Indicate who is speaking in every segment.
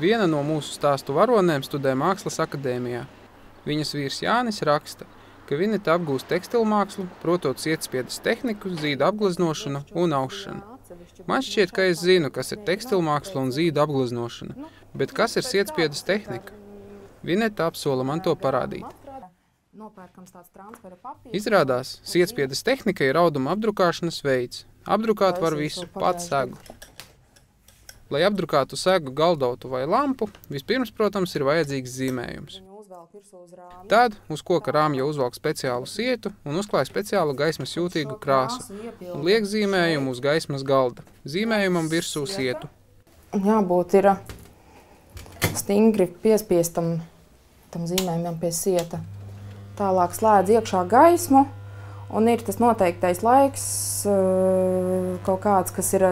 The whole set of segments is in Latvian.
Speaker 1: Viena no mūsu stāstu varonēm studē Mākslas akadēmijā. Viņas vīrs Jānis raksta, ka Vineta apgūst tekstilmākslu, protot sietspiedes tehniku, zīda apgleznošanu un aušanu. Man šķiet, ka es zinu, kas ir tekstilmāksla un zīda apgleznošana, bet kas ir sietspiedes tehnika? Vineta apsola man to parādīt. Izrādās, sietspiedes tehnika ir auduma apdrukāšanas veids. Apdrukāt var visu, pat segu. Lai apdrukātu segu, galdautu vai lampu, vispirms, protams, ir vajadzīgs zīmējums. Tad uz koka rāmja uzvalk speciālu sietu un uzklāj speciālu gaismas jūtīgu krāsu un liek zīmējumu uz gaismas galda. Zīmējumam virsū sietu.
Speaker 2: Jābūt ir stingri piespiestam tam zīmējumam pie sieta. Tālāk slēdz iekšā gaismu un ir tas noteiktais laiks kaut kāds, kas ir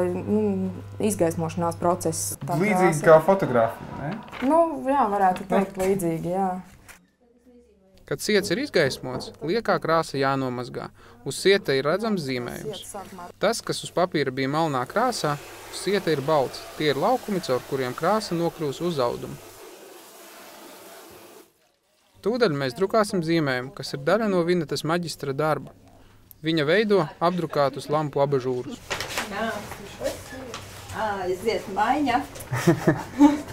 Speaker 2: izgaismošanās process.
Speaker 3: Līdzīgi kā fotogrāfija, ne?
Speaker 2: Jā, varētu teikt līdzīgi, jā.
Speaker 1: Kad siets ir izgaismots, liekā krāsa jānomazgā. Uz sieta ir redzams zīmējums. Tas, kas uz papīra bija melnā krāsā, uz sieta ir balts. Tie ir laukumi, caur kuriem krāsa nokļūs uz audumu. Tūdaļ mēs drukāsim zīmējumu, kas ir daļa no Vinetas maģistra darba. Viņa veido apdrukātus lampu abažūrus.
Speaker 4: Aiziet maiņa.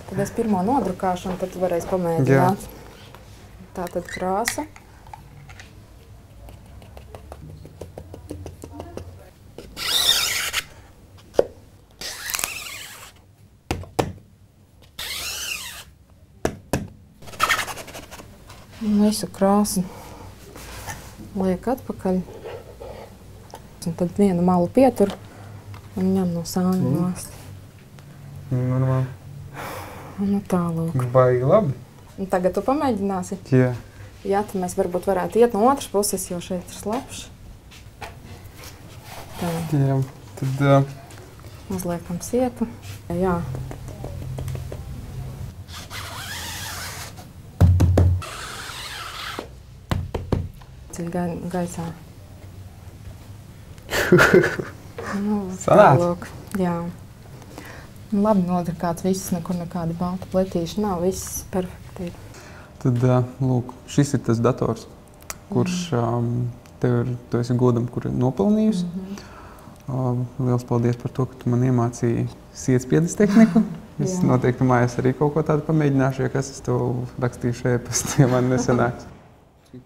Speaker 2: Tad es pirmo nodrukāšanu, tad varēs pamēģināt. Tātad krāsa. Visu krāsu liek atpakaļ. Un tad vienu malu pietur un ņem no sāņa nost.
Speaker 3: Normāli.
Speaker 2: Tālūk.
Speaker 3: Baigi labi.
Speaker 2: Un tagad tu pamēģināsi?
Speaker 3: Jā.
Speaker 2: Jā, tad mēs varbūt varētu iet no otras puses, jo šeit ir slapš. Tā.
Speaker 3: Jā, tad...
Speaker 2: Uzliekam sietu. Jā. Ceļ gaisā.
Speaker 3: Sanāca?
Speaker 2: Jā. Labi nodrukāts viss, nekur nekādi balti pletīši nav, viss perfekti.
Speaker 3: Tad, lūk, šis ir tas dators, kurš tu esi godam, kur ir nopelnījusi. Liels paldies par to, ka tu man iemācīji sietspiedes tehniku. Es noteikti mājās arī kaut ko tādu pamēģināšu, ja kas es tev rakstīšu e-pastu, ja man nesanāks.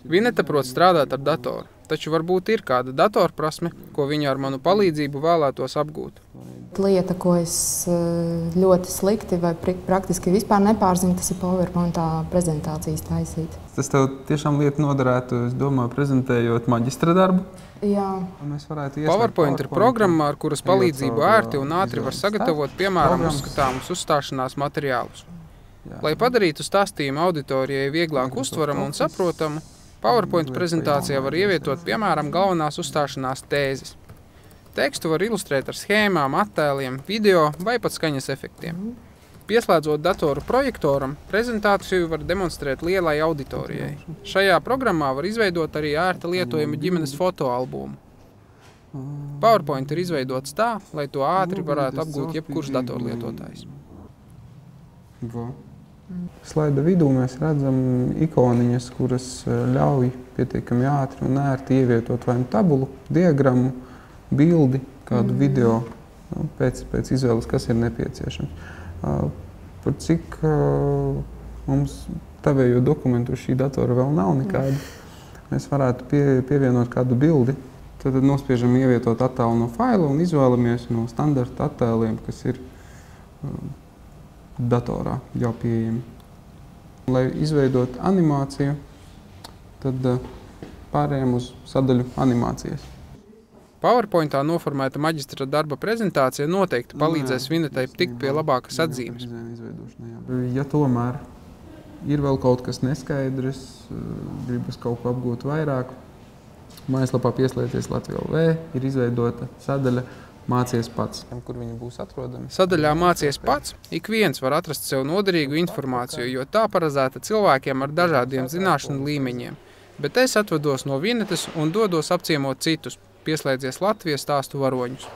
Speaker 1: Vineta prot strādāt ar datoru, taču varbūt ir kāda datorprasme, ko viņa ar manu palīdzību vēlētos apgūt.
Speaker 2: Lieta, ko es ļoti slikti vai praktiski vispār nepārzinu, tas ir PowerPointā prezentācijas taisīt.
Speaker 3: Tas tev tiešām lieta noderētu, es domāju, prezentējot maģistra darbu.
Speaker 2: Jā.
Speaker 1: PowerPoint ir programma, ar kuras palīdzību ērti un ātri var sagatavot, piemēram, uzskatāmus uzstāšanās materiālus. Lai padarītu stāstījumu auditorijai vieglāk uztvaramu un saprotamu, PowerPoint prezentācijā var ievietot, piemēram, galvenās uzstāšanās tēzes. Tekstu var ilustrēt ar schēmām, attēliem, video vai pat skaņas efektiem. Pieslēdzot datoru projektoram, prezentāciju var demonstrēt lielai auditorijai. Šajā programmā var izveidot arī ērta lietojama ģimenes fotoalbumu. PowerPoint ir izveidots tā, lai to ātri varētu apgūt jebkurš datorlietotājs.
Speaker 3: Slaida vidū mēs redzam ikoniņas, kuras ļauj pietiekami ātri un ērti ievietot vai tabulu, diagrammu, bildi, kādu video pēc izvēles, kas ir nepieciešams. Par cik mums tavējo dokumentu uz šī datora vēl nav nekāda, mēs varētu pievienot kādu bildi. Tad nospiežam ievietot attēlu no faila un izvēlamies no standarta attēliem, kas ir datorā jau pieejami. Lai izveidot animāciju, tad pārējām uz sadaļu animācijas.
Speaker 1: PowerPointā noformēta maģistra darba prezentācija noteikti palīdzēs Vinetai tikt pie labākas atzīmes.
Speaker 3: Ja tomēr ir vēl kaut kas neskaidrs, gribas kaut ko apgūt vairāk, mājaslapā pieslēdzies Latvija.lv, ir izveidota sadaļa Mācies pats, kur viņi būs atrodami.
Speaker 1: Sadaļā Mācies pats ik viens var atrast sev noderīgu informāciju, jo tā paredzēta cilvēkiem ar dažādiem zināšanu līmeņiem. Bet es atvados no Vinetas un dodos apciemot citus, pieslēdzies Latvijas stāstu varoņus.